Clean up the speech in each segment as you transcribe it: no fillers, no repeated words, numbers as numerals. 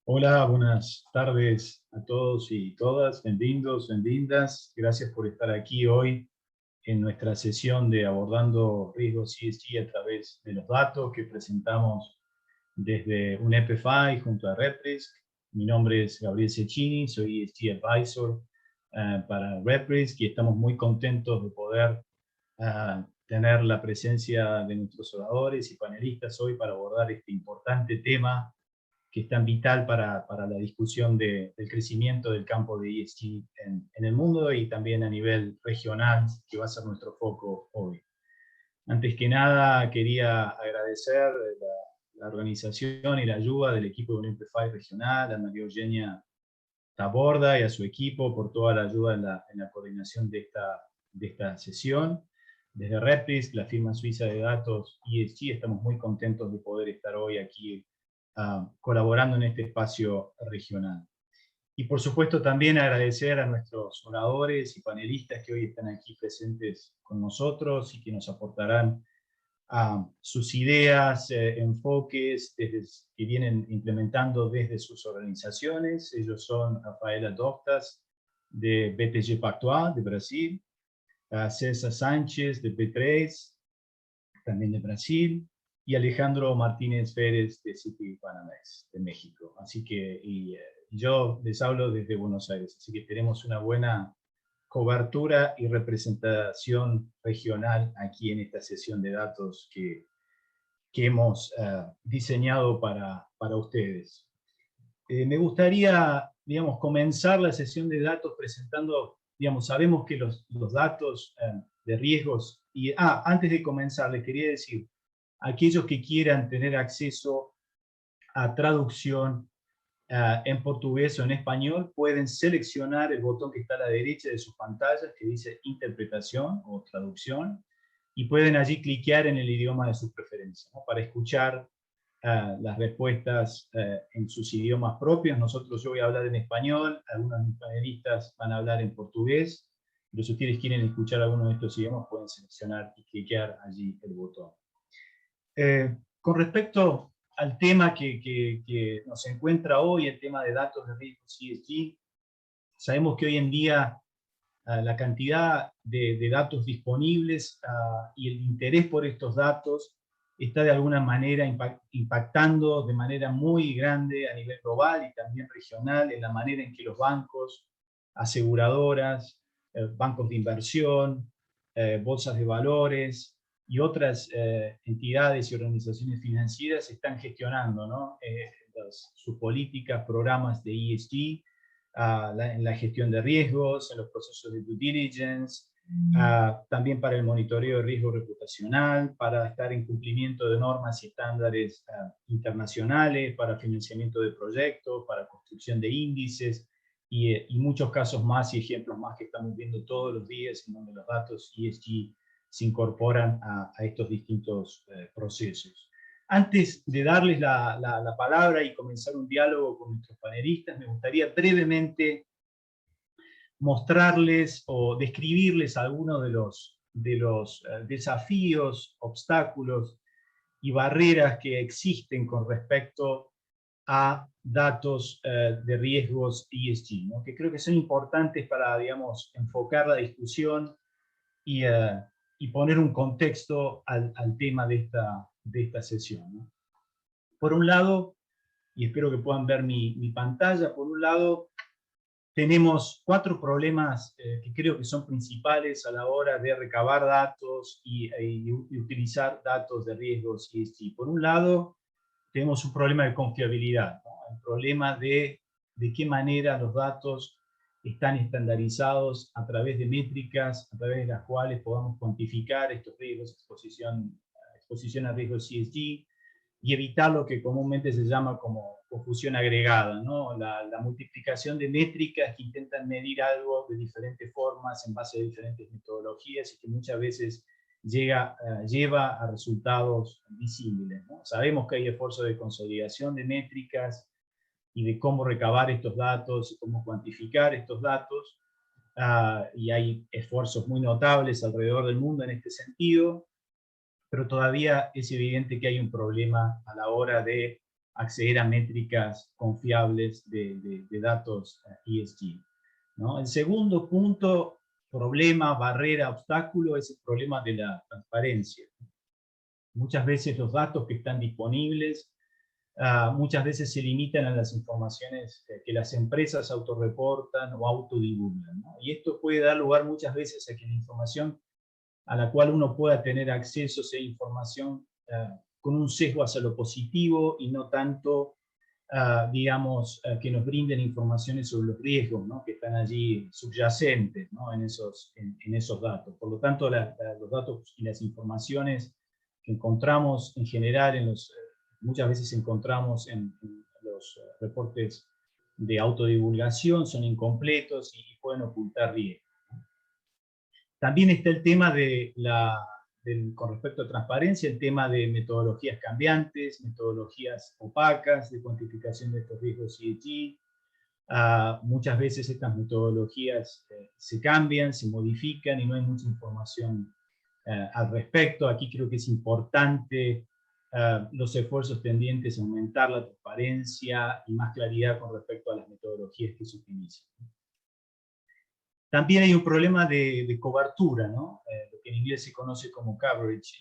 Hola, buenas tardes a todos y todas, bienvenidos, bienvenidas. Gracias por estar aquí hoy en nuestra sesión de abordando riesgos ESG a través de los datos que presentamos desde un EPFI junto a RepRisk. Mi nombre es Gabriel Cecchini, soy ESG Advisor para RepRisk y estamos muy contentos de poder tener la presencia de nuestros oradores y panelistas hoy para abordar este importante tema que es tan vital para la discusión del crecimiento del campo de ESG en el mundo y también a nivel regional, que va a ser nuestro foco hoy. Antes que nada, quería agradecer la organización y la ayuda del equipo de UNIPEFI regional, a María Eugenia Taborda y a su equipo por toda la ayuda en la coordinación de esta sesión. Desde Repris, la firma suiza de datos ESG, estamos muy contentos de poder estar hoy aquí colaborando en este espacio regional. Y por supuesto también agradecer a nuestros oradores y panelistas que hoy están aquí presentes con nosotros y que nos aportarán sus ideas, enfoques que vienen implementando desde sus organizaciones. Ellos son Rafaela Doctas de BTG Pactual de Brasil, César Sánchez de P3, también de Brasil, y Alejandro Martínez Pérez de City Banamex de México. Así que yo les hablo desde Buenos Aires, así que tenemos una buena cobertura y representación regional aquí en esta sesión de datos que hemos diseñado para ustedes. Me gustaría, digamos, comenzar la sesión de datos presentando, digamos, sabemos que los datos de riesgos, y antes de comenzar les quería decir, aquellos que quieran tener acceso a traducción en portugués o en español, pueden seleccionar el botón que está a la derecha de sus pantallas que dice interpretación o traducción y pueden allí cliquear en el idioma de su preferencia, ¿no? Para escuchar las respuestas en sus idiomas propios. Yo voy a hablar en español, algunos de mis panelistas van a hablar en portugués, pero si ustedes quieren escuchar alguno de estos idiomas pueden seleccionar y cliquear allí el botón. Con respecto al tema que nos encuentra hoy, el tema de datos de riesgo ESG, sabemos que hoy en día la cantidad de datos disponibles y el interés por estos datos está de alguna manera impactando de manera muy grande a nivel global y también regional en la manera en que los bancos, aseguradoras, bancos de inversión, bolsas de valores y otras entidades y organizaciones financieras están gestionando, ¿no? Sus políticas, programas de ESG, en la gestión de riesgos, en los procesos de due diligence, también para el monitoreo de riesgo reputacional, para estar en cumplimiento de normas y estándares internacionales, para financiamiento de proyectos, para construcción de índices, y muchos casos más y ejemplos más que estamos viendo todos los días en donde los datos ESG se incorporan a estos distintos procesos. Antes de darles la palabra y comenzar un diálogo con nuestros panelistas, me gustaría brevemente mostrarles o describirles algunos de los desafíos, obstáculos y barreras que existen con respecto a datos de riesgos ESG, ¿no? Que creo que son importantes para, digamos, enfocar la discusión y, y poner un contexto al tema de esta sesión, ¿no? Por un lado, y espero que puedan ver mi pantalla, por un lado tenemos 4 problemas que creo que son principales a la hora de recabar datos y utilizar datos de riesgos ESG. Por un lado, tenemos un problema de confiabilidad, ¿no? El problema de qué manera los datos están estandarizados a través de métricas, a través de las cuales podamos cuantificar estos riesgos, exposición a riesgos ESG, y evitar lo que comúnmente se llama como confusión agregada, ¿no? La multiplicación de métricas que intentan medir algo de diferentes formas en base a diferentes metodologías y que muchas veces lleva a resultados disímiles, ¿no? Sabemos que hay esfuerzos de consolidación de métricas y de cómo recabar estos datos y cómo cuantificar estos datos, y hay esfuerzos muy notables alrededor del mundo en este sentido, pero todavía es evidente que hay un problema a la hora de acceder a métricas confiables de datos ESG, ¿no? El segundo punto, problema, barrera, obstáculo, es el problema de la transparencia. Muchas veces los datos que están disponibles, muchas veces se limitan a las informaciones que las empresas autorreportan o autodivulgan, ¿no? Y esto puede dar lugar muchas veces a que la información a la cual uno pueda tener acceso sea información con un sesgo hacia lo positivo y no tanto, digamos, que nos brinden informaciones sobre los riesgos, ¿no?, que están allí subyacentes, ¿no?, en esos datos. Por lo tanto, los datos y las informaciones que encontramos en general, muchas veces encontramos en los reportes de autodivulgación, son incompletos y pueden ocultar riesgos. También está el tema con respecto a transparencia, el tema de metodologías cambiantes, metodologías opacas de cuantificación de estos riesgos ESG. Muchas veces estas metodologías se cambian, se modifican y no hay mucha información al respecto. Aquí creo que es importante los esfuerzos tendientes a aumentar la transparencia y más claridad con respecto a las metodologías que se utilizan. También hay un problema de cobertura, ¿no? Lo que en inglés se conoce como coverage,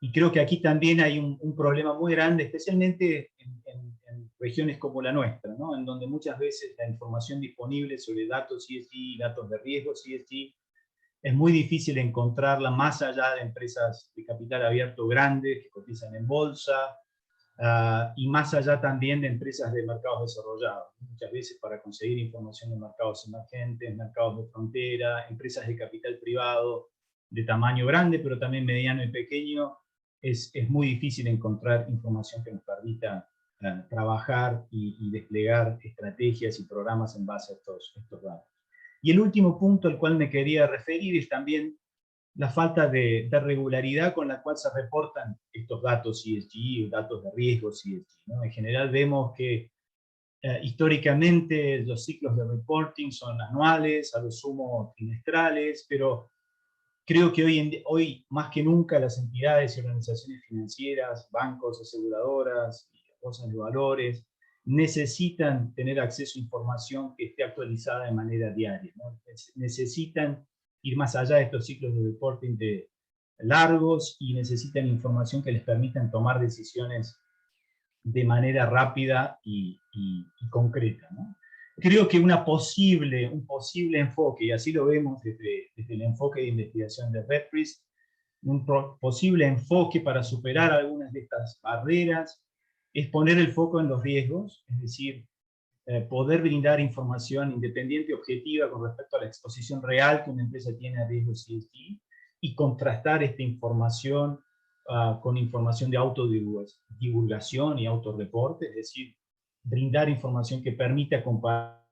y creo que aquí también hay un problema muy grande, especialmente en regiones como la nuestra, ¿no?, en donde muchas veces la información disponible sobre datos ESG, datos de riesgos ESG, es muy difícil encontrarla más allá de empresas de capital abierto grandes que cotizan en bolsa, y más allá también de empresas de mercados desarrollados. Muchas veces para conseguir información de mercados emergentes, mercados de frontera, empresas de capital privado de tamaño grande, pero también mediano y pequeño, es muy difícil encontrar información que nos permita trabajar y desplegar estrategias y programas en base a estos datos. Y el último punto al cual me quería referir es también la falta de regularidad con la cual se reportan estos datos ESG, datos de riesgos ESG, ¿no? En general vemos que históricamente los ciclos de reporting son anuales, a lo sumo trimestrales, pero creo que hoy más que nunca las entidades y organizaciones financieras, bancos, aseguradoras, bolsas de valores, necesitan tener acceso a información que esté actualizada de manera diaria, ¿no? Necesitan ir más allá de estos ciclos de reporting largos y necesitan información que les permitan tomar decisiones de manera rápida y concreta, ¿no? Creo que un posible enfoque, y así lo vemos desde el enfoque de investigación de Redbreast, un posible enfoque para superar algunas de estas barreras es poner el foco en los riesgos, es decir, poder brindar información independiente y objetiva con respecto a la exposición real que una empresa tiene a riesgos ESG y contrastar esta información con información de autodivulgación y autorreporte, es decir, brindar información que permita comparar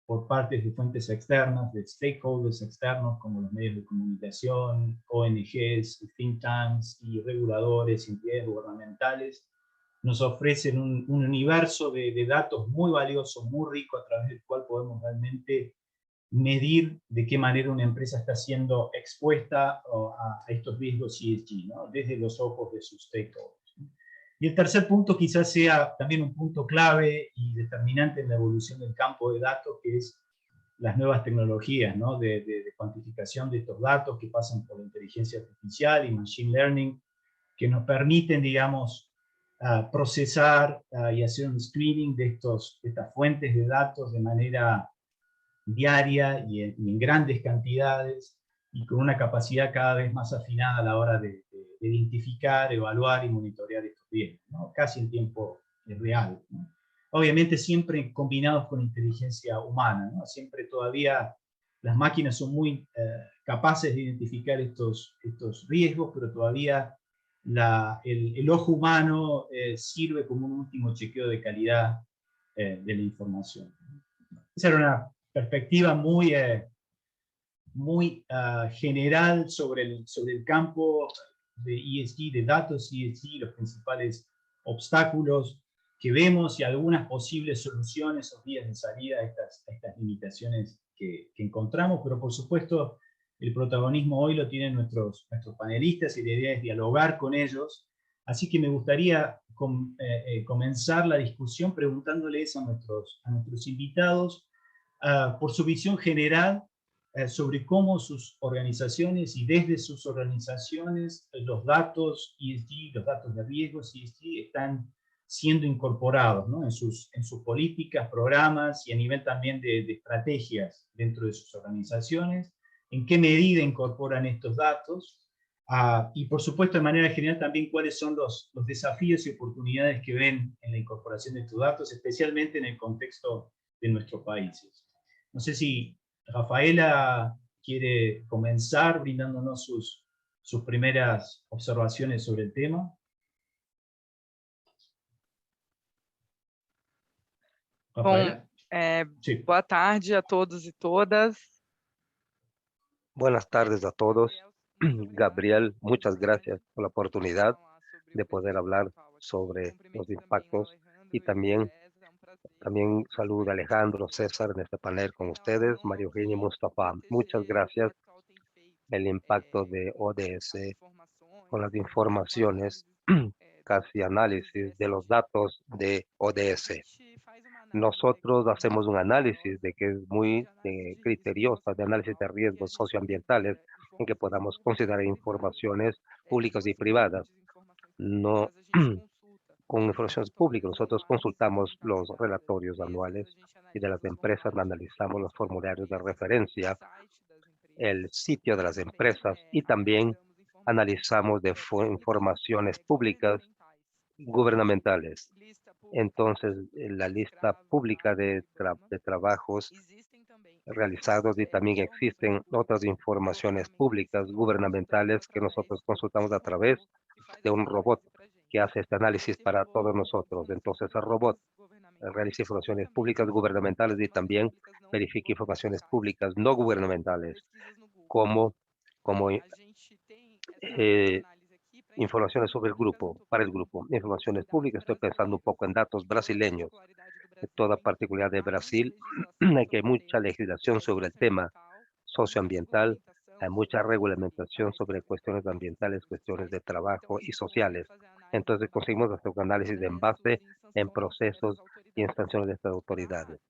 por partes de fuentes externas, de stakeholders externos como los medios de comunicación, ONGs, think tanks y reguladores, entidades gubernamentales, nos ofrecen un universo de datos muy valiosos, muy rico, a través del cual podemos realmente medir de qué manera una empresa está siendo expuesta a estos riesgos ESG, ¿no?, desde los ojos de sus stakeholders. Y el tercer punto quizás sea también un punto clave y determinante en la evolución del campo de datos, que es las nuevas tecnologías, ¿no?, de cuantificación de estos datos que pasan por la inteligencia artificial y machine learning, que nos permiten, digamos, procesar y hacer un screening de estas fuentes de datos de manera diaria y en grandes cantidades y con una capacidad cada vez más afinada a la hora de identificar, evaluar y monitorear estos riesgos, ¿no?, casi en tiempo real, ¿no? Obviamente siempre combinados con inteligencia humana, ¿no? Siempre todavía las máquinas son muy capaces de identificar estos riesgos, pero todavía el ojo humano sirve como un último chequeo de calidad de la información. Esa era una perspectiva muy general sobre el campo. de ESG, de datos ESG, los principales obstáculos que vemos y algunas posibles soluciones o vías de salida a estas limitaciones que encontramos, pero por supuesto el protagonismo hoy lo tienen nuestros panelistas y la idea es dialogar con ellos. Así que me gustaría comenzar la discusión preguntándoles a nuestros invitados por su visión general sobre cómo sus organizaciones y desde sus organizaciones los datos ESG, los datos de riesgos ESG están siendo incorporados, ¿no? en sus políticas, programas y a nivel también de estrategias dentro de sus organizaciones, en qué medida incorporan estos datos y por supuesto de manera general también cuáles son los desafíos y oportunidades que ven en la incorporación de estos datos, especialmente en el contexto de nuestros países. No sé si Rafaela quiere comenzar brindándonos sus primeras observaciones sobre el tema. Rafaela? Sí. Boa tarde a todos e todas. Buenas tardes a todos. Gabriel, muchas gracias por la oportunidad de poder hablar sobre los impactos y también saludo a Alejandro, César en este panel con ustedes, María Eugenia y Mustafa. Muchas gracias. El impacto de ODS con las informaciones, casi análisis de los datos de ODS. Nosotros hacemos un análisis de que es muy criteriosa de análisis de riesgos socioambientales en que podamos considerar informaciones públicas y privadas. No con informaciones públicas, nosotros consultamos los relatorios anuales y de las empresas, analizamos los formularios de referencia, el sitio de las empresas y también analizamos de informaciones públicas gubernamentales. Entonces, la lista pública de trabajos realizados y también existen otras informaciones públicas gubernamentales que nosotros consultamos a través de un robot que hace este análisis para todos nosotros. Entonces, el robot realiza informaciones públicas gubernamentales y también verifica informaciones públicas no gubernamentales, como informaciones sobre el grupo, para el grupo, informaciones públicas. Estoy pensando un poco en datos brasileños, de toda particularidad de Brasil, que hay mucha legislación sobre el tema socioambiental, hay mucha regulamentación sobre cuestiones ambientales, cuestiones de trabajo y sociales. Entonces conseguimos hacer un análisis en base en procesos y en sanciones de estas autoridades.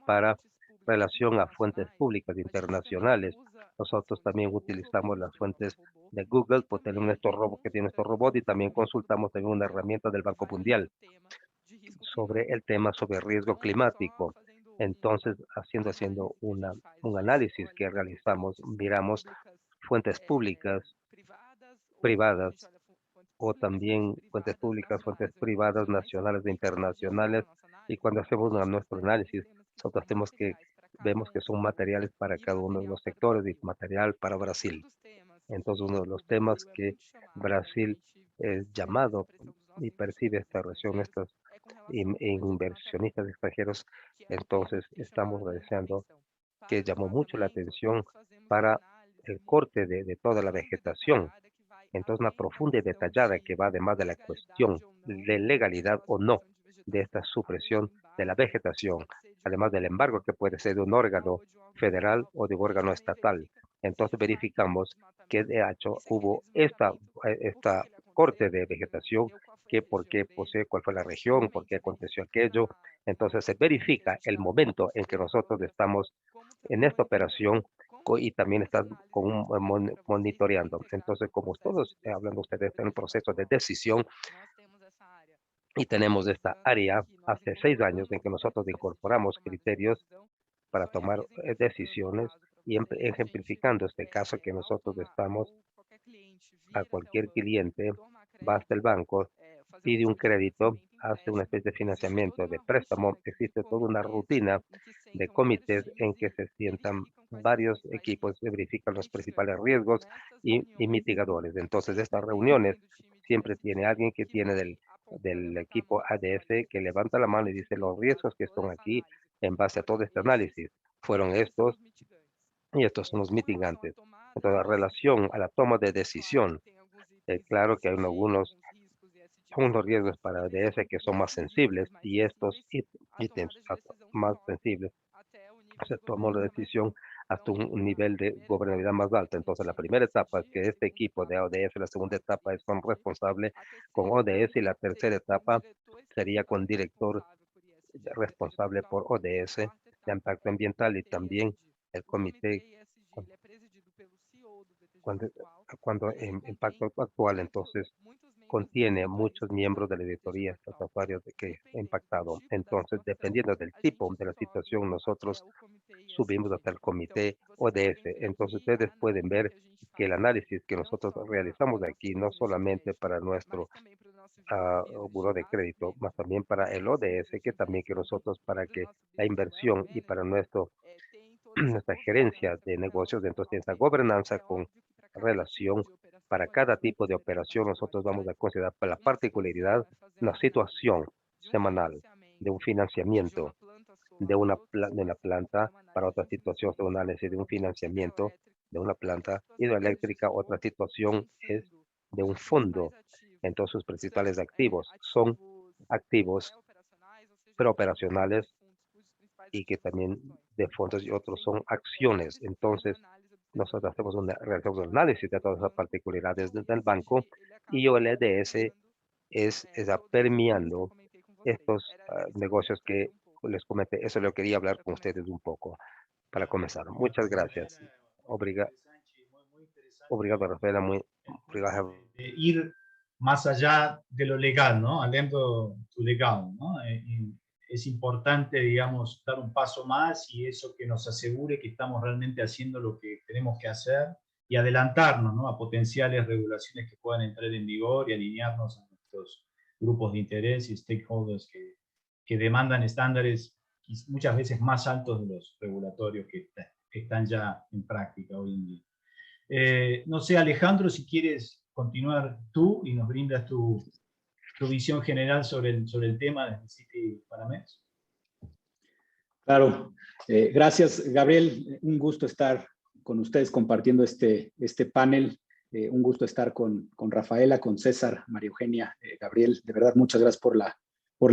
Para relación a fuentes públicas internacionales, nosotros también utilizamos las fuentes de Google, pues tenemos estos robots que tienen estos robots y también consultamos también una herramienta del Banco Mundial sobre el tema sobre riesgo climático. Entonces, haciendo un análisis que realizamos, miramos fuentes públicas, privadas, o también fuentes públicas, fuentes privadas, nacionales e internacionales. Y cuando hacemos nuestro análisis, nosotros vemos que son materiales para cada uno de los sectores y material para Brasil. Entonces, uno de los temas que Brasil es llamado y percibe esta región, estos inversionistas extranjeros, entonces estamos realizando que llamó mucho la atención para el corte de toda la vegetación. Entonces, una profunda y detallada que va además de la cuestión de legalidad o no de esta supresión de la vegetación, además del embargo que puede ser de un órgano federal o de un órgano estatal. Entonces, verificamos que de hecho hubo esta corte de vegetación, que por qué posee, cuál fue la región, por qué aconteció aquello. Entonces, se verifica el momento en que nosotros estamos en esta operación y también está monitoreando. Entonces, como todos hablando ustedes, están en proceso de decisión y tenemos esta área hace 6 años en que nosotros incorporamos criterios para tomar decisiones y ejemplificando este caso que nosotros estamos a cualquier cliente, va hasta el banco, pide un crédito, hace una especie de financiamiento, de préstamo, existe toda una rutina de comités en que se sientan varios equipos que verifican los principales riesgos y mitigadores. Entonces, estas reuniones siempre tiene alguien que tiene del equipo ADF que levanta la mano y dice los riesgos que están aquí en base a todo este análisis fueron estos y estos son los mitigantes. Entonces, la relación a la toma de decisión, Claro que hay algunos riesgos para ODS que son más sensibles y estos ítems más sensibles se tomó la decisión hasta un nivel de gobernabilidad más alto. Entonces, la primera etapa es que este equipo de ODS, la segunda etapa es con responsable con ODS y la tercera etapa sería con director responsable por ODS de impacto ambiental y también el comité cuando, cuando en impacto actual. Entonces, contiene muchos miembros de la auditoría estatutaria que ha impactado. Entonces, dependiendo del tipo de la situación, nosotros subimos hasta el comité ODS. Entonces, ustedes pueden ver que el análisis que nosotros realizamos aquí, no solamente para nuestro buró de crédito, más también para el ODS, que también que nosotros para que la inversión y para nuestra gerencia de negocios, entonces esta gobernanza con relación para cada tipo de operación, nosotros vamos a considerar para la particularidad una situación semanal de un financiamiento de una planta para otra situación semanal, es decir, de un financiamiento de una planta hidroeléctrica. Otra situación es de un fondo. Entonces, sus principales activos son activos preoperacionales y que también de fondos y otros son acciones. Entonces, nosotros realizamos un análisis de todas esas particularidades del banco y el EDS está permeando estos negocios que les comenté. Eso lo quería hablar con ustedes un poco para comenzar. Muchas gracias. Obrigado, Rafaela. Obrigado. Ir más allá de lo legal, ¿no? Alendo tu legal, ¿no? Es importante, digamos, dar un paso más y eso que nos asegure que estamos realmente haciendo lo que tenemos que hacer y adelantarnos, ¿no?, a potenciales regulaciones que puedan entrar en vigor y alinearnos a nuestros grupos de interés y stakeholders que demandan estándares muchas veces más altos de los regulatorios que están ya en práctica hoy en día. No sé, Alejandro, si quieres continuar tú y nos brindas tu visión general sobre el tema de Citibanamex. Claro, gracias, Gabriel. Un gusto estar con ustedes compartiendo este panel. Un gusto estar con Rafaela, con César, María Eugenia, Gabriel. De verdad, muchas gracias por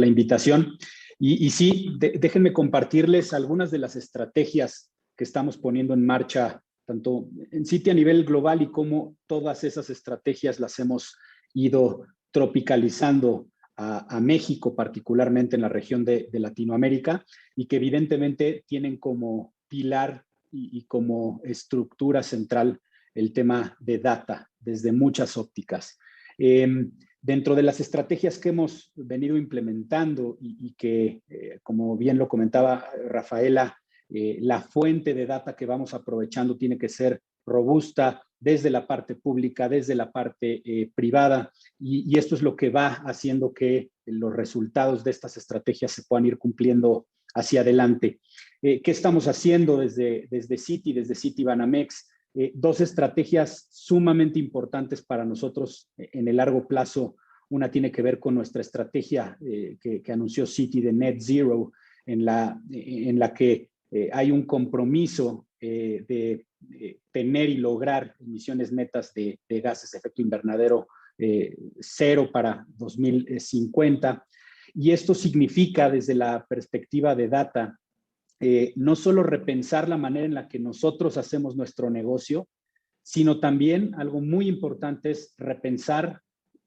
la invitación. Y sí, déjenme compartirles algunas de las estrategias que estamos poniendo en marcha, tanto en Citi a nivel global y cómo todas esas estrategias las hemos ido tropicalizando a México, particularmente en la región de Latinoamérica, y que evidentemente tienen como pilar y como estructura central el tema de data desde muchas ópticas. Dentro de las estrategias que hemos venido implementando y que, como bien lo comentaba Rafaela, la fuente de data que vamos aprovechando tiene que ser robusta desde la parte pública, desde la parte privada, y esto es lo que va haciendo que los resultados de estas estrategias se puedan ir cumpliendo hacia adelante. ¿Qué estamos haciendo desde Citi, desde Citibanamex? Dos estrategias sumamente importantes para nosotros en el largo plazo. Una tiene que ver con nuestra estrategia que anunció Citi de Net Zero, en la que hay un compromiso de tener y lograr emisiones netas de gases de efecto invernadero cero para 2050. Y esto significa, desde la perspectiva de data, no solo repensar la manera en la que nosotros hacemos nuestro negocio, sino también algo muy importante es repensar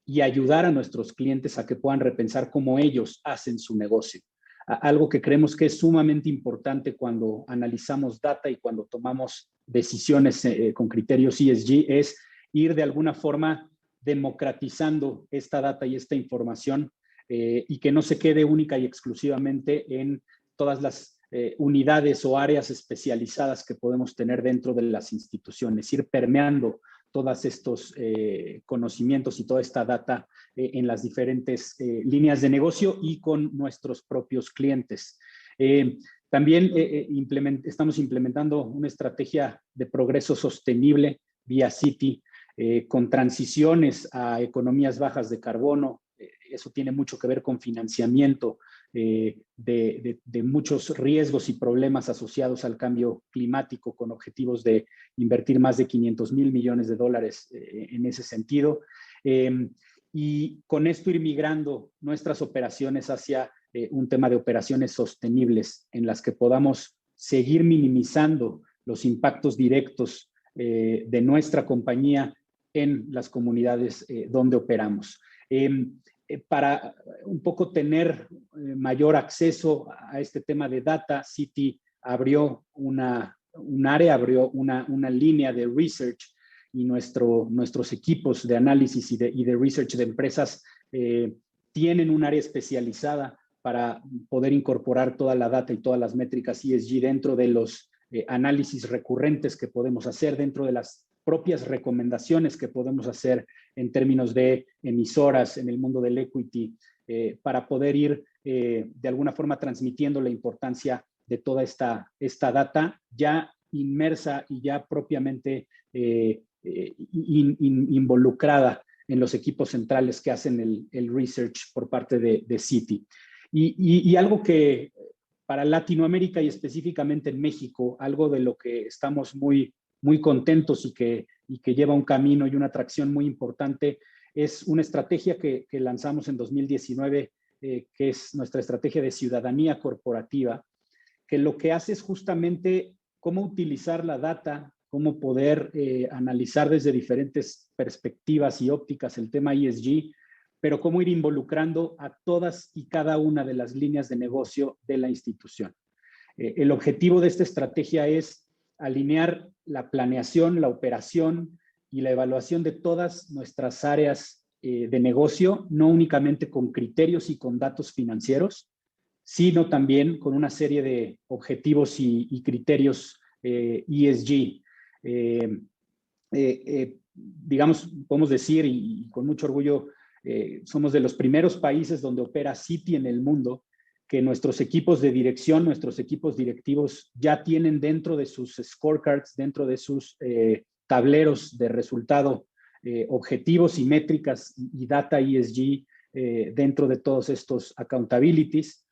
y ayudar a nuestros clientes a que puedan repensar cómo ellos hacen su negocio. Algo que creemos que es sumamente importante cuando analizamos data y cuando tomamos decisiones con criterios ESG es ir de alguna forma democratizando esta data y esta información y que no se quede única y exclusivamente en todas las unidades o áreas especializadas que podemos tener dentro de las instituciones, ir permeando todos estos conocimientos y toda esta data en las diferentes líneas de negocio y con nuestros propios clientes. También estamos implementando una estrategia de progreso sostenible vía Citi, con transiciones a economías bajas de carbono. Eso tiene mucho que ver con financiamiento de muchos riesgos y problemas asociados al cambio climático, con objetivos de invertir más de $500,000 millones en ese sentido. Y con esto ir migrando nuestras operaciones hacia un tema de operaciones sostenibles en las que podamos seguir minimizando los impactos directos de nuestra compañía en las comunidades donde operamos. Para un poco tener mayor acceso a este tema de data, Citi abrió un área, abrió una línea de research y nuestros equipos de análisis y de research de empresas tienen un área especializada para poder incorporar toda la data y todas las métricas ESG dentro de los análisis recurrentes que podemos hacer, dentro de las propias recomendaciones que podemos hacer en términos de emisoras en el mundo del equity, para poder ir de alguna forma transmitiendo la importancia de toda esta data ya inmersa y ya propiamente involucrada en los equipos centrales que hacen el research por parte de Citi. Y algo que para Latinoamérica y específicamente en México, algo de lo que estamos muy contentos y que lleva un camino y una atracción muy importante, es una estrategia que lanzamos en 2019, que es nuestra estrategia de ciudadanía corporativa, que lo que hace es justamente cómo utilizar la data, cómo poder analizar desde diferentes perspectivas y ópticas el tema ESG, pero cómo ir involucrando a todas y cada una de las líneas de negocio de la institución. El objetivo de esta estrategia es alinear la planeación, la operación y la evaluación de todas nuestras áreas de negocio, no únicamente con criterios y con datos financieros, sino también con una serie de objetivos y criterios ESG. Digamos, podemos decir, y con mucho orgullo, somos de los primeros países donde opera Citi en el mundo, que nuestros equipos de dirección, nuestros equipos directivos ya tienen dentro de sus scorecards, dentro de sus tableros de resultado, objetivos y métricas y data ESG dentro de todos estos accountabilities.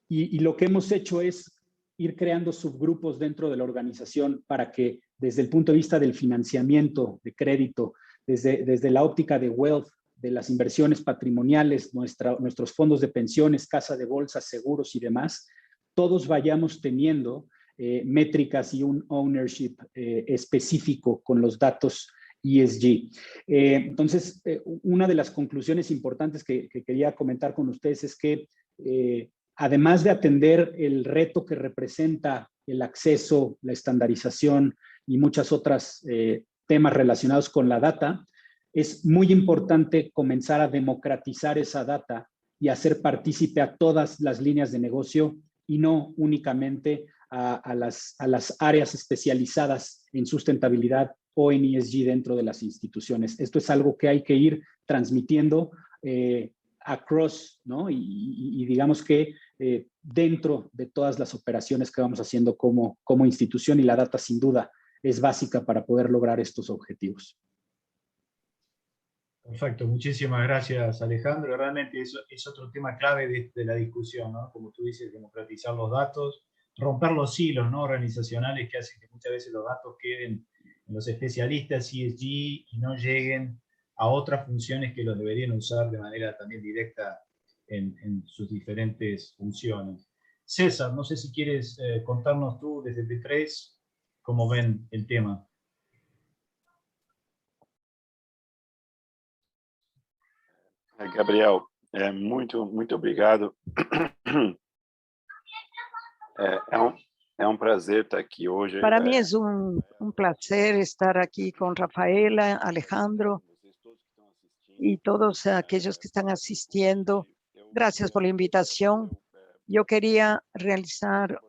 Y lo que hemos hecho es ir creando subgrupos dentro de la organización para que desde el punto de vista del financiamiento, de crédito, desde la óptica de wealth, de las inversiones patrimoniales, nuestros fondos de pensiones, casa de bolsa, seguros y demás, todos vayamos teniendo métricas y un ownership específico con los datos ESG. Entonces, una de las conclusiones importantes que quería comentar con ustedes es que además de atender el reto que representa el acceso, la estandarización y muchas otras temas relacionados con la data, es muy importante comenzar a democratizar esa data y hacer partícipe a todas las líneas de negocio y no únicamente a las áreas especializadas en sustentabilidad o en ESG dentro de las instituciones. Esto es algo que hay que ir transmitiendo across, ¿no? Y digamos que dentro de todas las operaciones que vamos haciendo como institución, y la data sin duda es básica para poder lograr estos objetivos. Perfecto, muchísimas gracias, Alejandro. Realmente eso es otro tema clave de la discusión, ¿no? Como tú dices, democratizar los datos, romper los hilos, ¿no?, organizacionales que hacen que muchas veces los datos queden en los especialistas ESG y no lleguen a otras funciones que los deberían usar de manera también directa en sus diferentes funciones. César, no sé si quieres contarnos tú desde P3 cómo ven el tema. Gabriel, muito obrigado. É um prazer estar aqui hoje. Para mí es un placer estar aquí con Rafaela, Alejandro y todos aquellos que están asistiendo. Gracias por la invitación. Yo quería realizar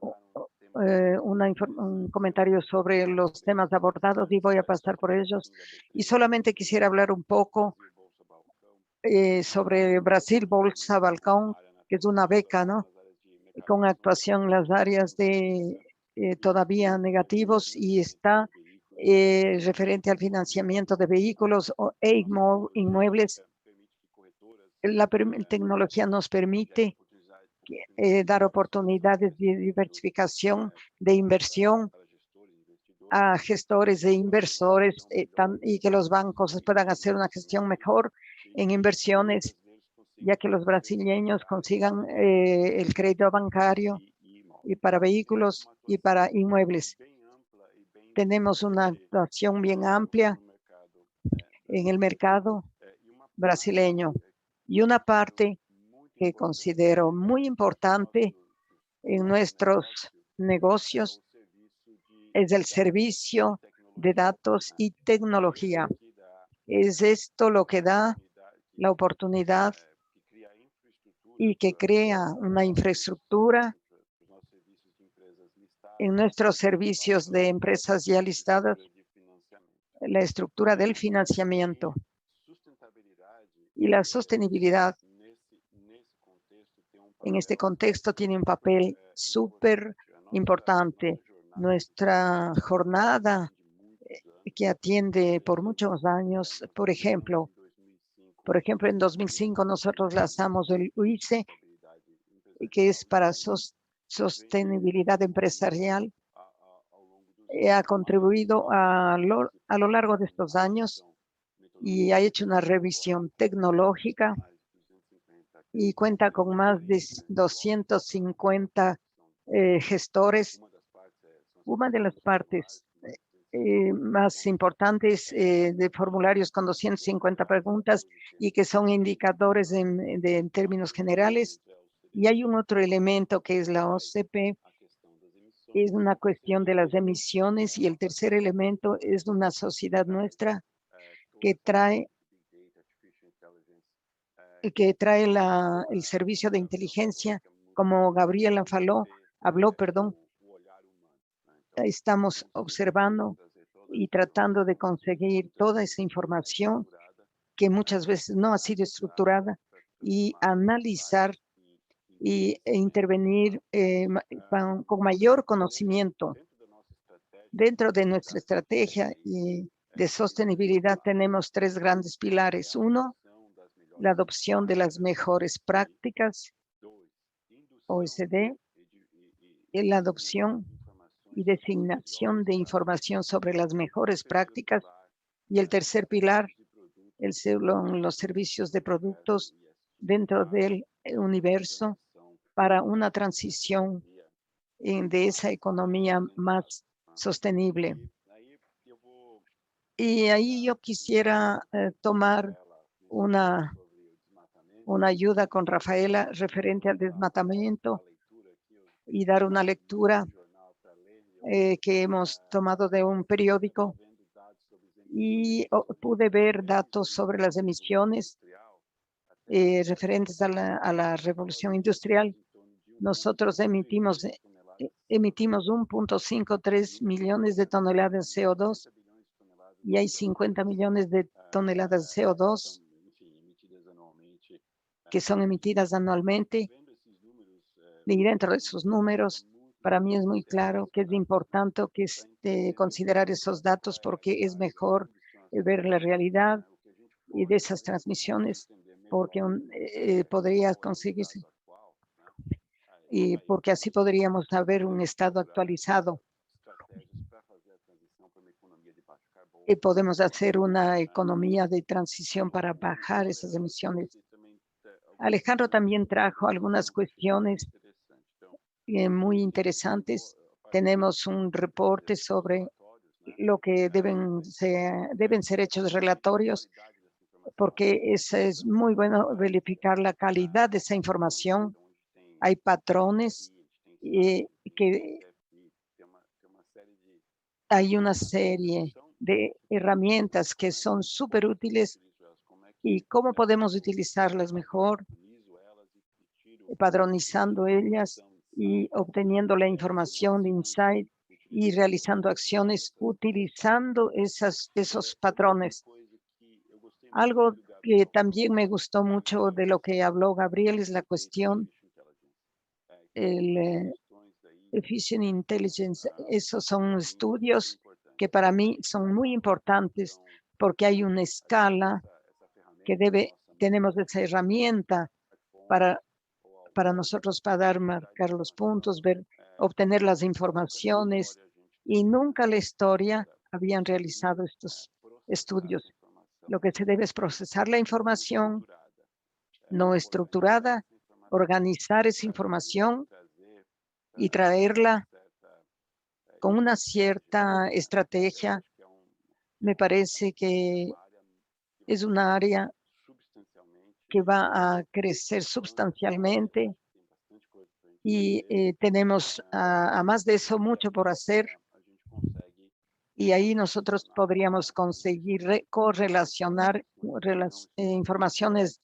un comentario sobre los temas abordados y voy a pasar por ellos. Y solamente quisiera hablar un poco sobre Brasil Bolsa Balcón, que es una beca, ¿no?, con actuación en las áreas de todavía negativos, y está referente al financiamiento de vehículos e inmuebles. La tecnología nos permite dar oportunidades de diversificación de inversión a gestores e inversores y que los bancos puedan hacer una gestión mejor en inversiones, ya que los brasileños consigan el crédito bancario y para vehículos y para inmuebles. Tenemos una actuación bien amplia en el mercado brasileño y una parte que considero muy importante en nuestros negocios es el servicio de datos y tecnología. Es esto lo que da la oportunidad y que crea una infraestructura en nuestros servicios de empresas ya listadas, la estructura del financiamiento y la sostenibilidad. En este contexto tiene un papel súper importante. Nuestra jornada que atiende por muchos años, por ejemplo, en 2005 nosotros lanzamos el UICE, que es para sostenibilidad empresarial. Ha contribuido a lo largo de estos años y ha hecho una revisión tecnológica y cuenta con más de 250 gestores. Una de las partes más importantes de formularios con 250 preguntas y que son indicadores en términos generales. Y hay un otro elemento que es la OCP, es una cuestión de las emisiones, y el tercer elemento es una sociedad nuestra que trae el servicio de inteligencia, como Gabriela habló, estamos observando y tratando de conseguir toda esa información que muchas veces no ha sido estructurada y analizar e intervenir con mayor conocimiento. Dentro de nuestra estrategia de sostenibilidad tenemos tres grandes pilares. Uno, la adopción de las mejores prácticas, OECD, la adopción y designación de información sobre las mejores prácticas. Y el tercer pilar, los servicios de productos dentro del universo para una transición de esa economía más sostenible. Y ahí yo quisiera tomar una ayuda con Rafaela referente al desmatamiento y dar una lectura que hemos tomado de un periódico, y pude ver datos sobre las emisiones referentes a la revolución industrial. Nosotros emitimos 1.53 millones de toneladas de CO2 y hay 50 millones de toneladas de CO2 que son emitidas anualmente. Y dentro de esos números, para mí es muy claro que es importante considerar esos datos, porque es mejor ver la realidad y de esas transmisiones, porque podría conseguirse y porque así podríamos saber un estado actualizado y podemos hacer una economía de transición para bajar esas emisiones. Alejandro también trajo algunas cuestiones muy interesantes. Tenemos un reporte sobre lo que deben ser hechos relatorios, porque es muy bueno verificar la calidad de esa información. Hay patrones que hay una serie de herramientas que son súper útiles, y cómo podemos utilizarlas mejor, padronizando ellas y obteniendo la información de insight y realizando acciones utilizando esos patrones. Algo que también me gustó mucho de lo que habló Gabriel es la cuestión el Efficient Intelligence. Esos son estudios que para mí son muy importantes, porque hay una escala que tenemos esa herramienta para nosotros, para marcar los puntos, obtener las informaciones y nunca en la historia habían realizado estos estudios. Lo que se debe es procesar la información no estructurada, organizar esa información y traerla con una cierta estrategia. Me parece que es un área que va a crecer sustancialmente y tenemos, a más de eso, mucho por hacer. Y ahí nosotros podríamos conseguir correlacionar informaciones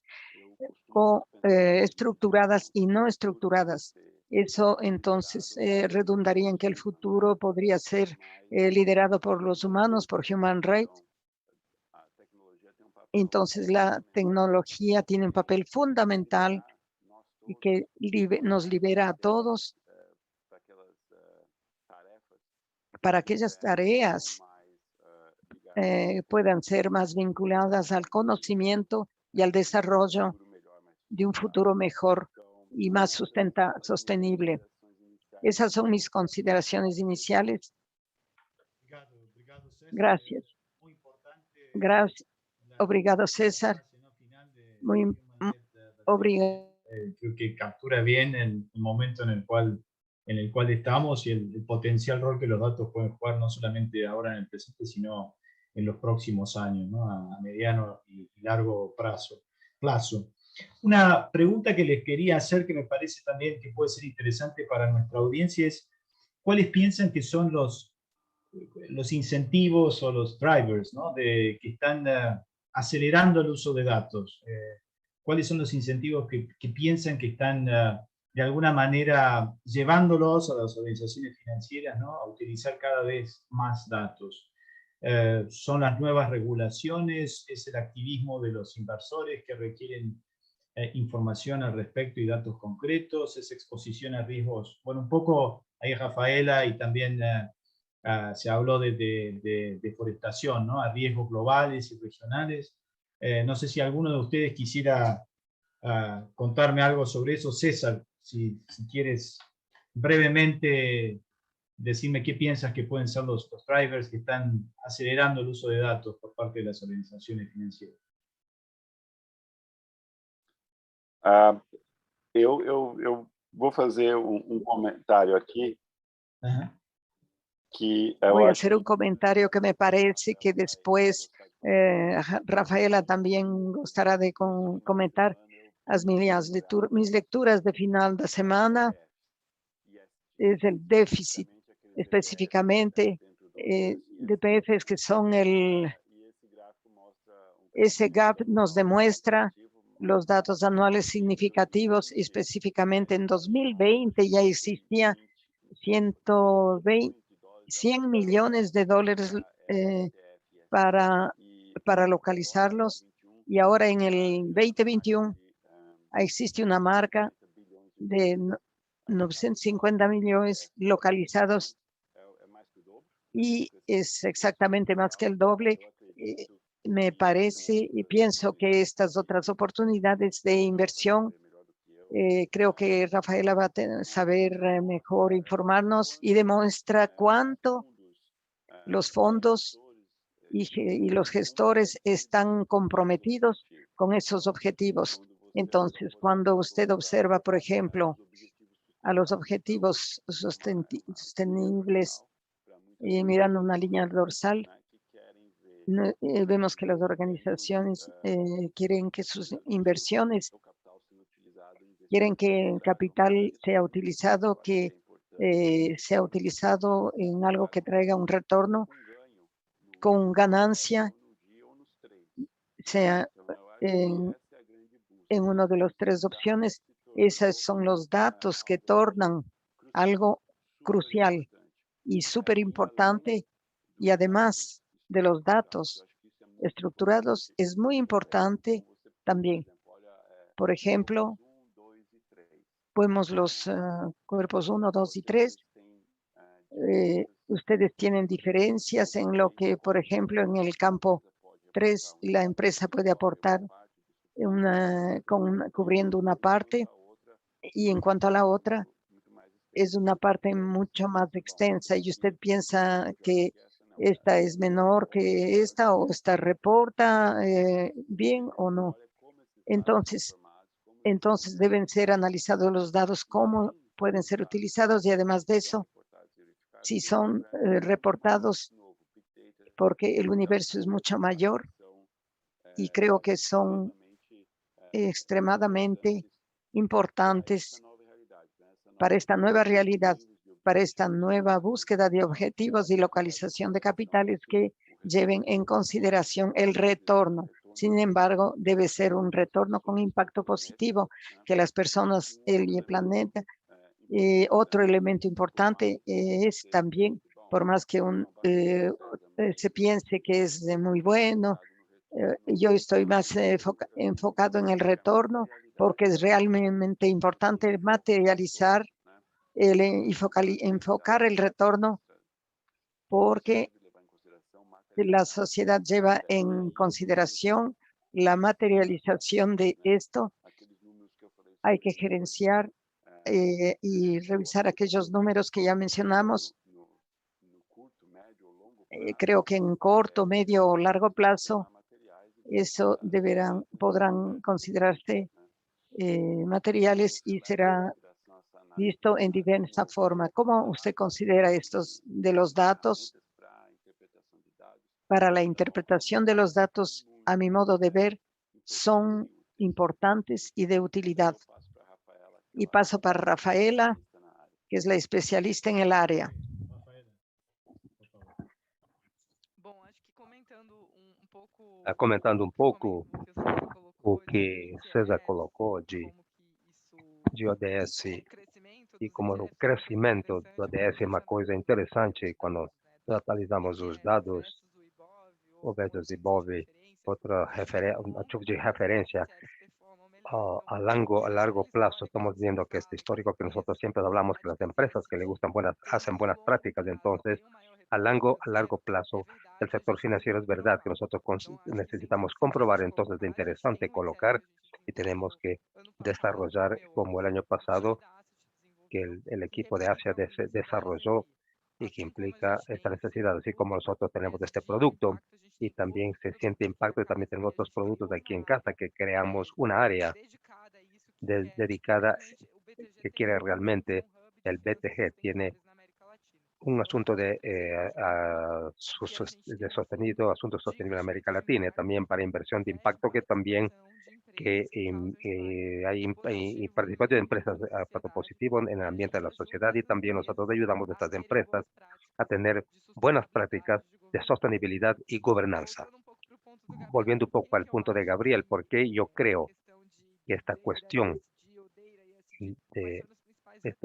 estructuradas y no estructuradas. Eso entonces redundaría en que el futuro podría ser liderado por los humanos, por Human Rights. Entonces la tecnología tiene un papel fundamental y que nos libera a todos para aquellas tareas puedan ser más vinculadas al conocimiento y al desarrollo de un futuro mejor y más sostenible. Esas son mis consideraciones iniciales. Gracias. Gracias. Obrigado, César. Muy obrigado. Creo que captura bien el momento en el cual estamos y el potencial rol que los datos pueden jugar, no solamente ahora en el presente, sino en los próximos años, ¿no? A mediano y largo plazo. Una pregunta que les quería hacer, que me parece también que puede ser interesante para nuestra audiencia, es ¿cuáles piensan que son los incentivos o los drivers, ¿no? que están acelerando el uso de datos? ¿Cuáles son los incentivos que piensan que están de alguna manera llevándolos a las organizaciones financieras, ¿no? A utilizar cada vez más datos? ¿Son las nuevas regulaciones? ¿Es el activismo de los inversores que requieren información al respecto y datos concretos? ¿Es exposición a riesgos? Bueno, un poco ahí Rafaela y también se habló de deforestación, ¿no? A riesgos globales y regionales. No sé si alguno de ustedes quisiera contarme algo sobre eso. César, si quieres brevemente decirme qué piensas que pueden ser los drivers que están acelerando el uso de datos por parte de las organizaciones financieras. Eu vou fazer comentário aqui. Voy a hacer un comentario que me parece que después Rafaela también gustará de comentar. Mis lecturas de final de semana es el déficit, específicamente DPFs que son ese gap nos demuestra los datos anuales significativos, específicamente en 2020 ya existía 100 millones de dólares para localizarlos, y ahora en el 2021 existe una marca de 950 millones localizados y es exactamente más que el doble. Me parece y pienso que estas otras oportunidades de inversión, creo que Rafaela va a saber mejor informarnos, y demuestra cuánto los fondos y los gestores están comprometidos con esos objetivos. Entonces, cuando usted observa, por ejemplo, a los objetivos sostenibles mirando una línea dorsal, vemos que las organizaciones quieren que sus inversiones, quieren que el capital sea utilizado, sea utilizado en algo que traiga un retorno con ganancia, sea en una de las tres opciones. Esos son los datos que tornan algo crucial y súper importante, y además de los datos estructurados, es muy importante también. Por ejemplo, vemos los cuerpos 1, 2 y 3. Ustedes tienen diferencias en lo que, por ejemplo, en el campo 3, la empresa puede aportar cubriendo una parte, y en cuanto a la otra, es una parte mucho más extensa y usted piensa que esta es menor que esta o esta reporta bien o no. Entonces deben ser analizados los datos, cómo pueden ser utilizados y además de eso, si son reportados, porque el universo es mucho mayor y creo que son extremadamente importantes para esta nueva realidad, para esta nueva búsqueda de objetivos y localización de capitales que lleven en consideración el retorno. Sin embargo, debe ser un retorno con impacto positivo, que las personas, el planeta. Otro elemento importante es también, por más que se piense que es muy bueno, yo estoy más enfocado en el retorno porque es realmente importante materializar enfocar el retorno porque la sociedad lleva en consideración la materialización de esto. Hay que gerenciar y revisar aquellos números que ya mencionamos. Creo que en corto, medio o largo plazo, eso podrán considerarse materiales y será visto en diversa forma. ¿Cómo usted considera estos de los datos? Para la interpretación de los datos, a mi modo de ver, son importantes y de utilidad. Y paso para Rafaela, que es la especialista en el área. Comentando um pouco o que César colocou de ODS e como o crescimento do ODS é uma coisa interessante quando atualizamos os dados, o Betas e Bov, um tipo de referência a largo plazo. Estamos viendo que este histórico que nosotros siempre hablamos, que las empresas que le gustan hacen buenas prácticas. Entonces, a largo plazo, el sector financiero es verdad que nosotros necesitamos comprobar. Entonces, es interesante colocar y tenemos que desarrollar como el año pasado que el equipo de Asia desarrolló y que implica esta necesidad, así como nosotros tenemos este producto y también se siente impacto y también tenemos otros productos aquí en casa que creamos una área dedicada que quiere realmente. El BTG tiene un asunto de sostenido, asunto sostenible en América Latina, también para inversión de impacto que también que hay participación de empresas a impacto positivo en el ambiente de la sociedad y también nosotros ayudamos a estas empresas a tener buenas prácticas de sostenibilidad y gobernanza. Volviendo un poco al punto de Gabriel, porque yo creo que esta cuestión de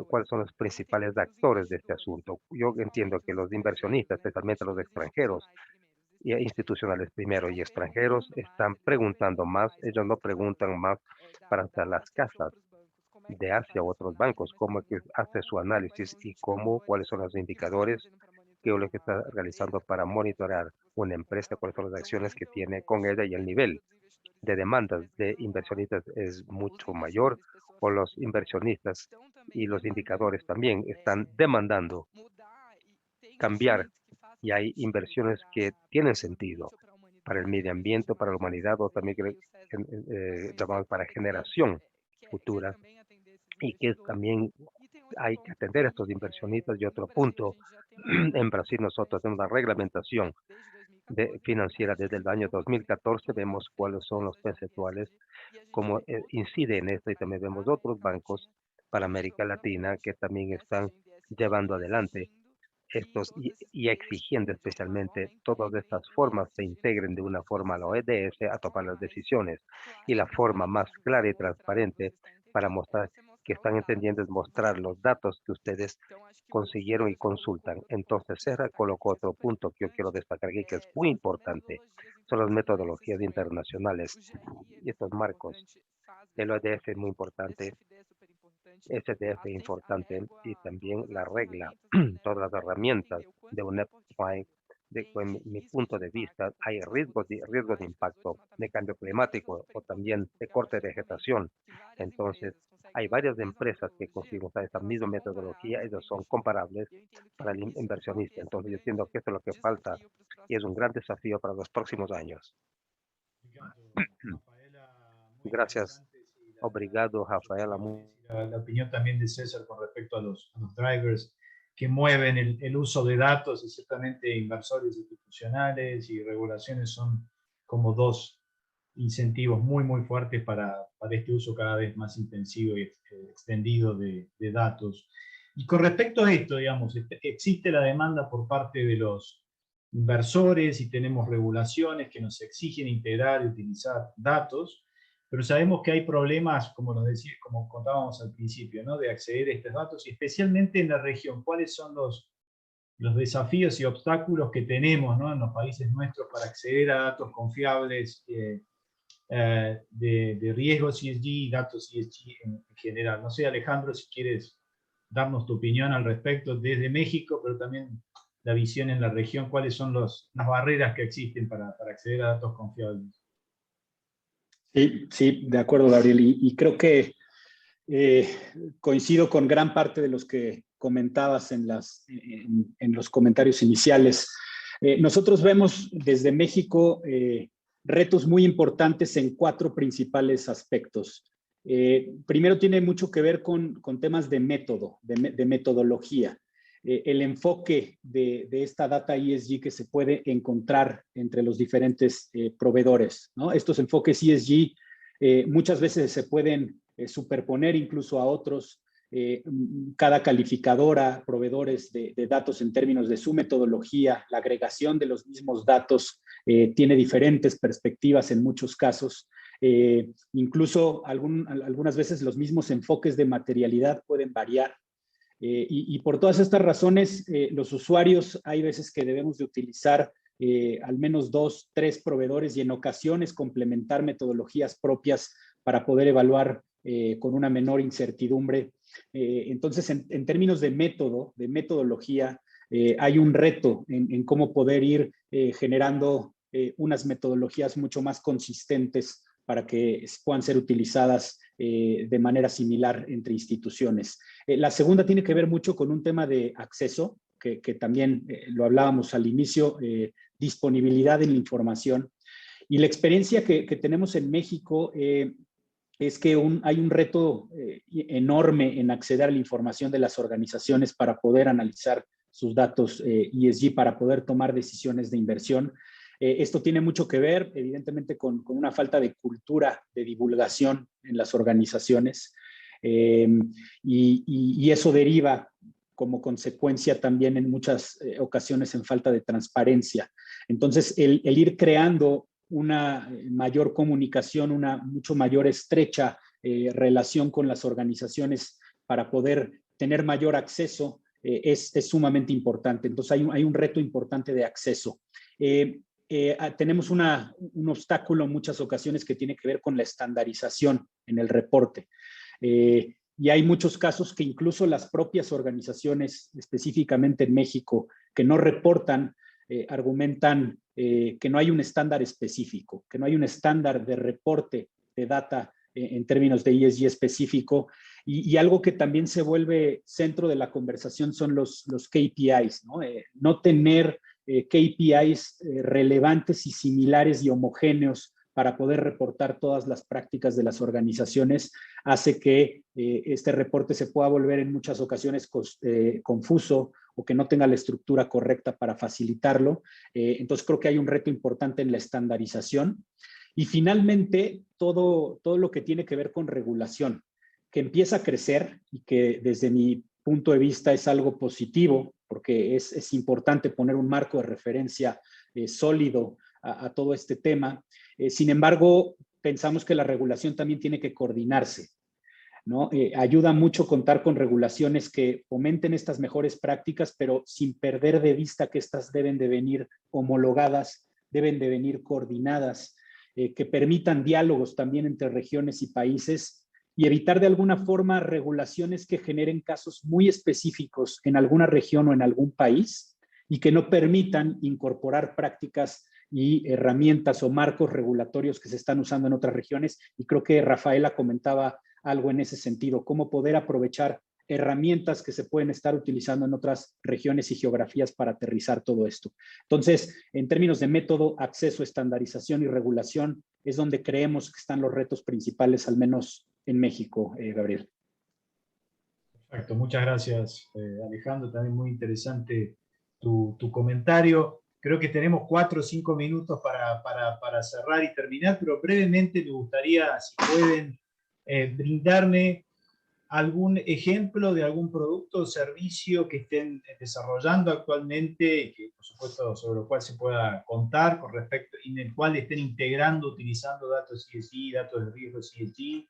cuáles son los principales actores de este asunto. Yo entiendo que los inversionistas, especialmente los extranjeros, y institucionales primero y extranjeros, están preguntando más. Ellos no preguntan más para hacer las casas de Asia u otros bancos, cómo que hace su análisis y cuáles son los indicadores que lo que está realizando para monitorear una empresa, cuáles son las acciones que tiene con ella y el nivel de demandas de inversionistas es mucho mayor, o los inversionistas y los indicadores también están demandando cambiar y hay inversiones que tienen sentido para el medio ambiente, para la humanidad o también llamados para generación futura y que también hay que atender a estos inversionistas. Y otro punto, en Brasil nosotros tenemos una reglamentación financiera desde el año 2014, vemos cuáles son los percentuales, cómo incide en esto y también vemos otros bancos para América Latina que también están llevando adelante estos y exigiendo especialmente todas estas formas se integren de una forma a la ODS a tomar las decisiones. Y la forma más clara y transparente para mostrar que están entendiendo es mostrar los datos que ustedes consiguieron y consultan. Entonces, Serra colocó otro punto que yo quiero destacar aquí, que es muy importante. Son las metodologías internacionales y estos marcos. El ODS es muy importante, SDF es importante y también la regla, todas las herramientas de UNEP en mi punto de vista, hay riesgos de impacto de cambio climático o también de corte de vegetación. Entonces, hay varias empresas que consiguen usar esta misma metodología, ellos son comparables para el inversionista. Entonces, yo entiendo que esto es lo que falta y es un gran desafío para los próximos años. Gracias. Obrigado, Rafaela. La opinión también de César con respecto a los drivers que mueven el uso de datos, y ciertamente inversores institucionales y regulaciones son como dos incentivos muy fuertes para este uso cada vez más intensivo y extendido de datos. Y con respecto a esto, digamos, existe la demanda por parte de los inversores y tenemos regulaciones que nos exigen integrar y utilizar datos, pero sabemos que hay problemas, como contábamos al principio, ¿no? De acceder a estos datos, y especialmente en la región. ¿Cuáles son los desafíos y obstáculos que tenemos, ¿no? En los países nuestros para acceder a datos confiables de riesgos ESG y datos ESG en general? No sé, Alejandro, si quieres darnos tu opinión al respecto desde México, pero también la visión en la región. ¿Cuáles son las barreras que existen para acceder a datos confiables? Sí, de acuerdo, Gabriel. Y creo que coincido con gran parte de los que comentabas en los comentarios iniciales. Nosotros vemos desde México retos muy importantes en 4 principales aspectos. Primero tiene mucho que ver con temas de método, de metodología. El enfoque de esta data ESG que se puede encontrar entre los diferentes proveedores, ¿no? Estos enfoques ESG muchas veces se pueden superponer incluso a otros. Cada calificadora, proveedores de datos en términos de su metodología, la agregación de los mismos datos tiene diferentes perspectivas en muchos casos. Incluso algunas veces los mismos enfoques de materialidad pueden variar. Y por todas estas razones, los usuarios hay veces que debemos de utilizar al menos 2, 3 proveedores y en ocasiones complementar metodologías propias para poder evaluar con una menor incertidumbre. Entonces, en términos de método, de metodología, hay un reto en cómo poder ir generando unas metodologías mucho más consistentes para que puedan ser utilizadas de manera similar entre instituciones. La segunda tiene que ver mucho con un tema de acceso, que también lo hablábamos al inicio, disponibilidad en la información. Y la experiencia que tenemos en México es que hay un reto enorme en acceder a la información de las organizaciones para poder analizar sus datos ESG, para poder tomar decisiones de inversión. Esto tiene mucho que ver, evidentemente, con una falta de cultura de divulgación en las organizaciones y eso deriva como consecuencia también en muchas ocasiones en falta de transparencia. Entonces, el ir creando una mayor comunicación, una mucho mayor estrecha relación con las organizaciones para poder tener mayor acceso es sumamente importante. Entonces, hay un reto importante de acceso. Tenemos un obstáculo en muchas ocasiones que tiene que ver con la estandarización en el reporte. Y hay muchos casos que incluso las propias organizaciones, específicamente en México, que no reportan, argumentan que no hay un estándar específico, que no hay un estándar de reporte de data en términos de ESG específico. Y algo que también se vuelve centro de la conversación son los KPIs, ¿no? No tener KPIs relevantes y similares y homogéneos para poder reportar todas las prácticas de las organizaciones hace que este reporte se pueda volver en muchas ocasiones confuso o que no tenga la estructura correcta para facilitarlo. Entonces creo que hay un reto importante en la estandarización. Y finalmente, todo lo que tiene que ver con regulación, que empieza a crecer y que desde mi punto de vista es algo positivo, porque es importante poner un marco de referencia sólido a todo este tema. Sin embargo, pensamos que la regulación también tiene que coordinarse, ¿no? Ayuda mucho contar con regulaciones que fomenten estas mejores prácticas, pero sin perder de vista que estas deben de venir homologadas, deben de venir coordinadas, que permitan diálogos también entre regiones y países y evitar de alguna forma regulaciones que generen casos muy específicos en alguna región o en algún país y que no permitan incorporar prácticas y herramientas o marcos regulatorios que se están usando en otras regiones. Y creo que Rafaela comentaba algo en ese sentido, cómo poder aprovechar herramientas que se pueden estar utilizando en otras regiones y geografías para aterrizar todo esto. Entonces, en términos de método, acceso, estandarización y regulación, es donde creemos que están los retos principales, al menos en México, Gabriel. Perfecto, muchas gracias, Alejandro. También muy interesante tu comentario. Creo que tenemos 4 o 5 minutos para cerrar y terminar, pero brevemente me gustaría, si pueden, brindarme algún ejemplo de algún producto o servicio que estén desarrollando actualmente y que, por supuesto, sobre lo cual se pueda contar con respecto, y en el cual estén integrando, utilizando datos ESG, datos de riesgo ESG,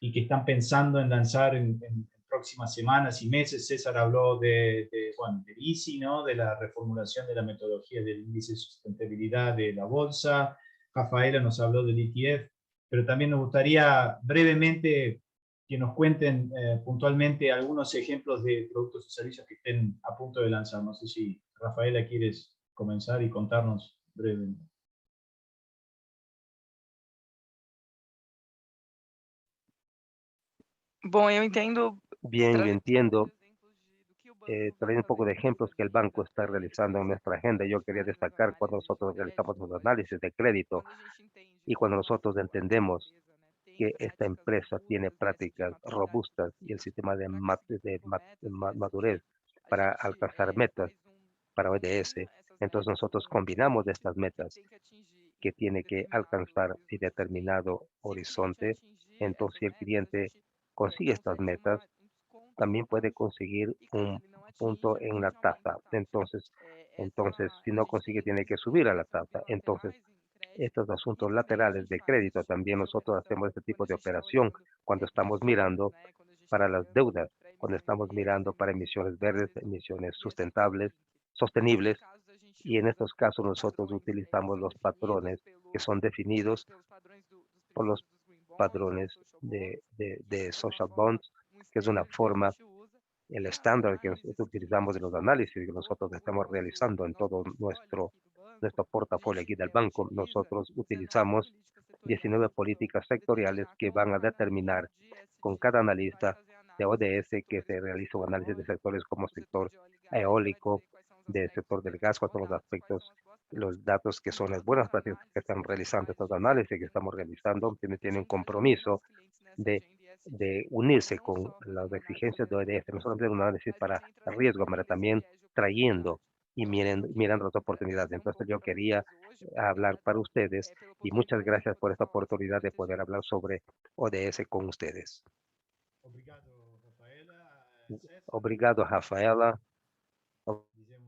y que están pensando en lanzar en próximas semanas y meses. César habló bueno, del ISI, ¿no? De la reformulación de la metodología del índice de sustentabilidad de la bolsa. Rafaela nos habló del ETF, pero también nos gustaría brevemente que nos cuenten puntualmente algunos ejemplos de productos y servicios que estén a punto de lanzar. No sé si, Rafaela, quieres comenzar y contarnos brevemente. Bom, eu entendo. Bien, yo entiendo, trayendo un poco de ejemplos que el banco está realizando en nuestra agenda. Yo quería destacar cuando nosotros realizamos los análisis de crédito y cuando nosotros entendemos que esta empresa tiene prácticas robustas y el sistema de madurez para alcanzar metas para ODS. Entonces nosotros combinamos estas metas que tiene que alcanzar en determinado horizonte. Entonces, si el cliente consigue estas metas, también puede conseguir un punto en la tasa. Entonces, si no consigue, tiene que subir a la tasa. Entonces, estos asuntos laterales de crédito, también nosotros hacemos este tipo de operación cuando estamos mirando para las deudas, cuando estamos mirando para emisiones verdes, emisiones sostenibles, y en estos casos nosotros utilizamos los patrones que son definidos por los padrones de social bonds, que es una forma, el estándar que nosotros utilizamos en los análisis que nosotros estamos realizando en todo nuestro portafolio aquí del banco. Nosotros utilizamos 19 políticas sectoriales que van a determinar con cada analista de ODS que se realiza un análisis de sectores como sector eólico, del sector del gas, cuáles son los aspectos, los datos que son las buenas prácticas que están realizando estos análisis que estamos realizando, tienen un compromiso de unirse con las exigencias de ODS, no solamente un análisis para riesgo, pero también trayendo y mirando las oportunidades. Entonces yo quería hablar para ustedes y muchas gracias por esta oportunidad de poder hablar sobre ODS con ustedes. Obrigado, Rafaela. Obrigado, Rafaela.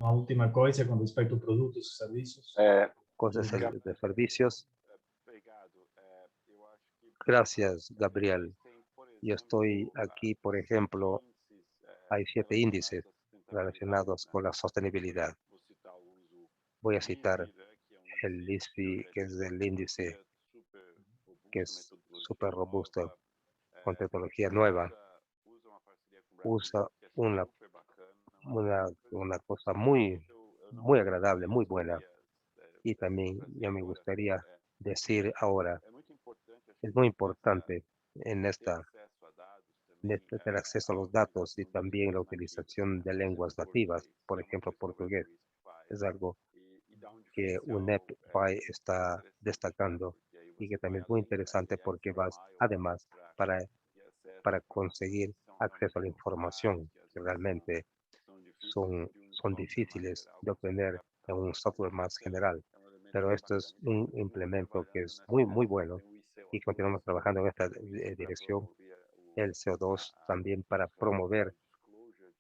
Uma última coisa com respeito a produtos e serviços. Cosas de servicios. Gracias, Gabriel. Yo estoy aquí, por ejemplo, hay 7 índices relacionados con la sostenibilidad. Voy a citar el ISFI, que es el índice que es súper robusto, con tecnología nueva. Usa una cosa muy agradable, muy buena. Y también yo me gustaría decir ahora, es muy importante en tener acceso a los datos y también la utilización de lenguas nativas, por ejemplo, portugués. Es algo que UNEP está destacando y que también es muy interesante porque además para conseguir acceso a la información que realmente son difíciles de obtener en un software más general. Pero esto es un implemento que es muy bueno y continuamos trabajando en esta dirección. El CO2 también para promover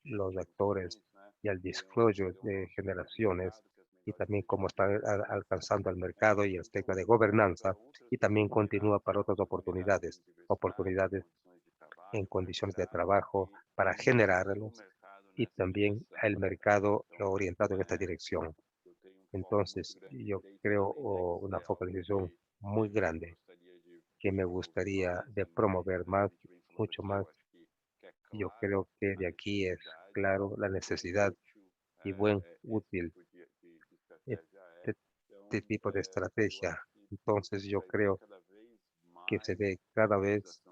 los actores y el disclosure de generaciones y también cómo está alcanzando el mercado y el aspecto de gobernanza y también continúa para otras oportunidades en condiciones de trabajo para generarlos y también el mercado orientado en esta dirección. Entonces, yo creo una focalización muy grande que me gustaría de promover mucho más. Yo creo que de aquí es claro la necesidad y buen útil este tipo de estrategia. Entonces yo creo que se ve cada vez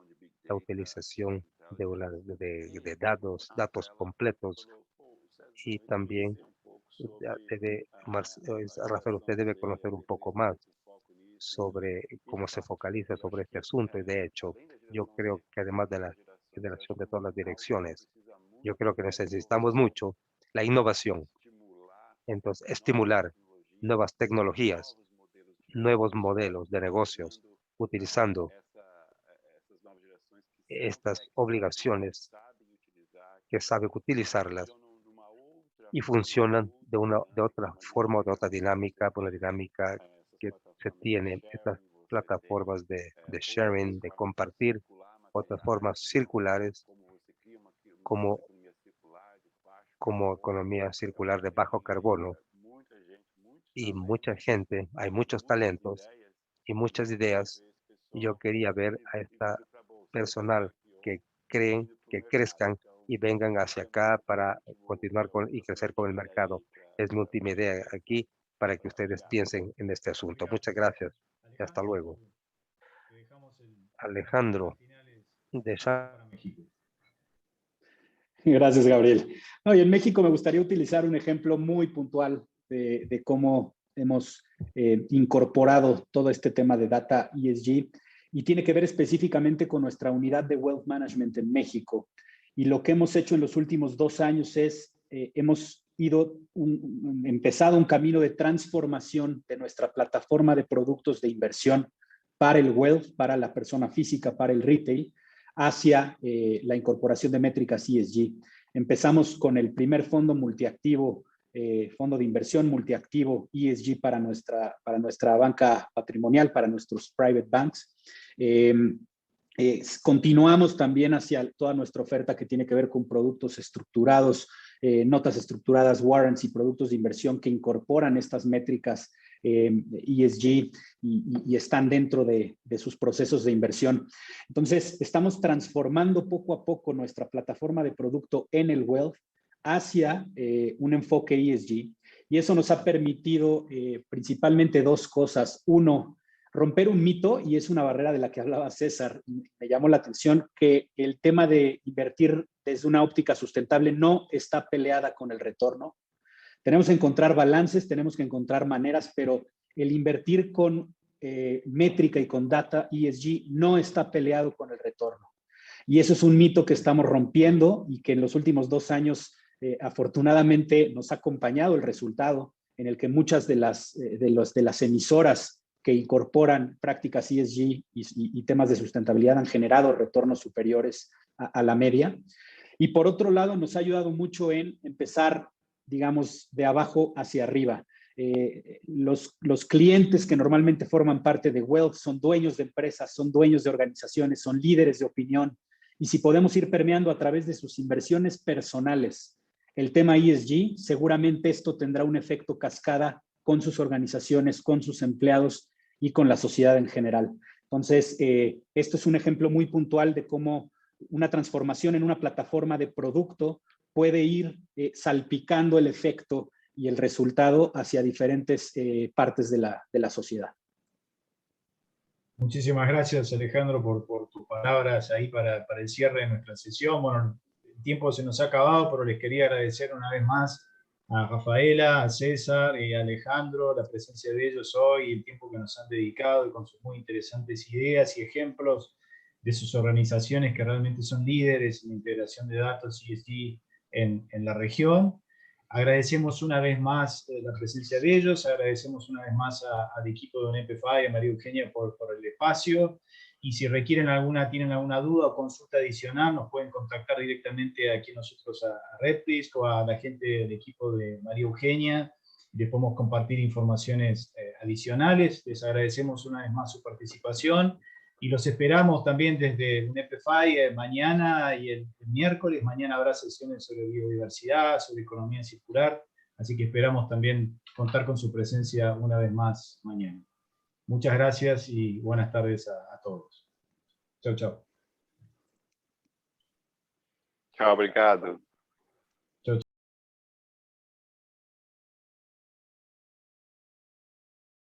la utilización de datos completos, y también Rafael, usted debe conocer un poco más sobre cómo se focaliza sobre este asunto, y de hecho yo creo que además de la federación de todas las direcciones, yo creo que necesitamos mucho la innovación. Entonces, estimular nuevas tecnologías, nuevos modelos de negocios, utilizando estas obligaciones que saben utilizarlas y funcionan de otra forma o de otra dinámica, por la dinámica que se tiene estas plataformas de sharing, de compartir, otras formas circulares como economía circular de bajo carbono. Y mucha gente, hay muchos talentos y muchas ideas. Yo quería ver a esta personal que crezcan y vengan hacia acá para continuar y crecer con el mercado. Es mi última idea aquí para que ustedes piensen en este asunto. Muchas gracias y hasta luego. Alejandro de México. Gracias, Gabriel. No, y en México me gustaría utilizar un ejemplo muy puntual de cómo hemos incorporado todo este tema de data ESG, y tiene que ver específicamente con nuestra unidad de Wealth Management en México. Y lo que hemos hecho en los últimos 2 años es, hemos empezado un camino de transformación de nuestra plataforma de productos de inversión para el wealth, para la persona física, para el retail, hacia la incorporación de métricas ESG. Empezamos con el primer fondo multiactivo, fondo de inversión multiactivo ESG para nuestra banca patrimonial, para nuestros private banks. Continuamos también hacia toda nuestra oferta que tiene que ver con productos estructurados, notas estructuradas, warrants y productos de inversión que incorporan estas métricas ESG y están dentro de sus procesos de inversión. Entonces, estamos transformando poco a poco nuestra plataforma de producto en el wealth hacia un enfoque ESG, y eso nos ha permitido principalmente 2 cosas. Uno, romper un mito, y es una barrera de la que hablaba César. Me llamó la atención que el tema de invertir desde una óptica sustentable no está peleada con el retorno. Tenemos que encontrar balances, tenemos que encontrar maneras, pero el invertir con métrica y con data ESG no está peleado con el retorno. Y eso es un mito que estamos rompiendo y que en los últimos 2 años afortunadamente nos ha acompañado el resultado, en el que muchas de las emisoras que incorporan prácticas ESG y temas de sustentabilidad han generado retornos superiores a la media. Y por otro lado, nos ha ayudado mucho en empezar, digamos, de abajo hacia arriba. Los clientes que normalmente forman parte de Wealth son dueños de empresas, son dueños de organizaciones, son líderes de opinión. Y si podemos ir permeando a través de sus inversiones personales el tema ESG, seguramente esto tendrá un efecto cascada con sus organizaciones, con sus empleados y con la sociedad en general. Entonces, esto es un ejemplo muy puntual de cómo una transformación en una plataforma de producto puede ir salpicando el efecto y el resultado hacia diferentes partes de la sociedad. Muchísimas gracias, Alejandro, por tus palabras ahí para el cierre de nuestra sesión. Bueno, el tiempo se nos ha acabado, pero les quería agradecer una vez más a Rafaela, a César y a Alejandro la presencia de ellos hoy, el tiempo que nos han dedicado y con sus muy interesantes ideas y ejemplos de sus organizaciones que realmente son líderes en integración de datos ESG en la región. Agradecemos una vez más la presencia de ellos, agradecemos una vez más al equipo de UNEPFI, a María Eugenia por el espacio, y si tienen alguna duda o consulta adicional, nos pueden contactar directamente aquí nosotros a Redpris o a la gente del equipo de María Eugenia, y les podemos compartir informaciones adicionales. Les agradecemos una vez más su participación, y los esperamos también desde UNEPFI mañana y el miércoles. Mañana habrá sesiones sobre biodiversidad, sobre economía circular, así que esperamos también contar con su presencia una vez más mañana. Muchas gracias y buenas tardes a todos. Chau, chau. Tchau, obrigado.